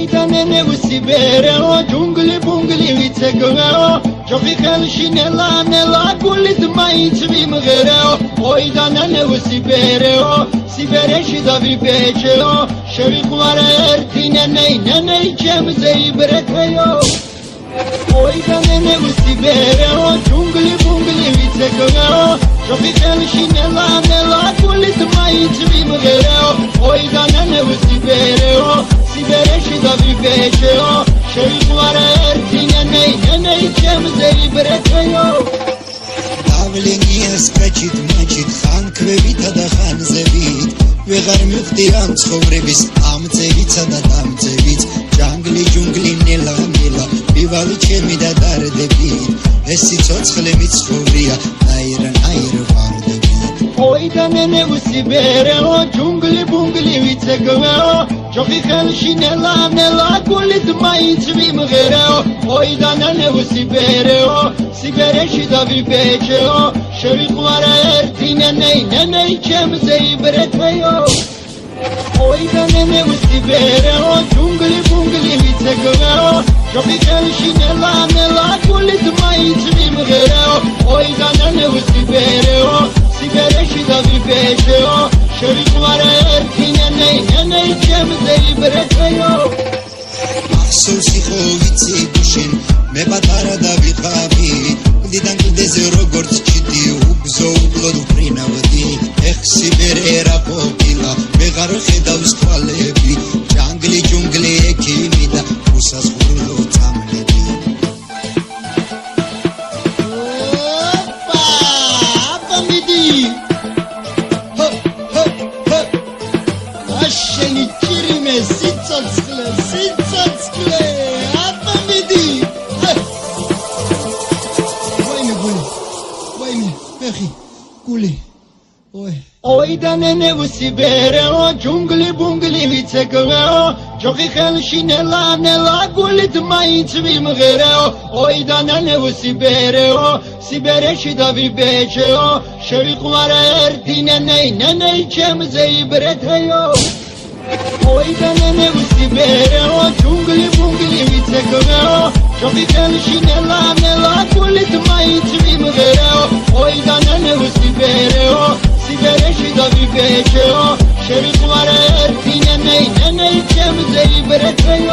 Oyda nene usibereo Jungli bungli vitegeo Jogi khelshi nela gulit mai chvi mgereo Oyda nene usibereo Sibereshi da vipecheo Shevi kulare erti nene cemzei breteo Oyda nene usibereo Jungli bungli vitegeo Jogi khelshi nela gulit mai chvi mgereo Oyda nene usibereo Sibereshi da vipecheo Shevi kulare erti nene cemzei breteo Davlengi skachit machit Khan kvevita da khan zevit Vegar muftiam ცხოვრების ამწევიცა და დამწევიც ჯანგლი ჯუნგლი ნელა ბივალი ჩემი და დარდებით ეს სიცოცხლე მიცხოვრია ნაირ ვარდებით Oyda nene usibereo Jungli bungli vitegeo Jogi khelshi nela gulit mai chvi mgereo Oyda nene usibereo Sibereshi da vipecheo Shevi kulare erti nene cemzei breteo Oyda nene usibereo Jungli bungli vitegeo Jogi khelshi nela gulit mai chvi mgereo Oyda nene usibereo Sibereshi da vipecheo Shevi kulare erti nene cemzei breteo ახსოვს იყო ვიცი გუშინ მე პატარა და ვიყავი დიდან კიდეზე როგორც ჩიტი უგზო უკლოდ ვფრინავდი ეხ სიბერე რა ყოფილა ვეღარ ხედავს თვალები ჯანგლი ჯუნგლი ექიმი და უსაზღურო წამლები ოპა მიდი აშენი ჭირიმე სიცოცხლე აპა მიდი ვაიმე ფეხი გული Oyda nene usibereo Jungli bungli vitegeo Jogi khelshi nela gulit mai chvi mgereo Oyda nene usibereo Sibereshi da vipecheo Shevi kulare erti nene cemzei breteo Oyda nene usibereo Jungli bungli vitegeo Jogi khelshi nela gulit mai chvi mgereo Oyda nene usibereo Sibereshi da vipecheo Shevi kulare erti nene cemzei breteo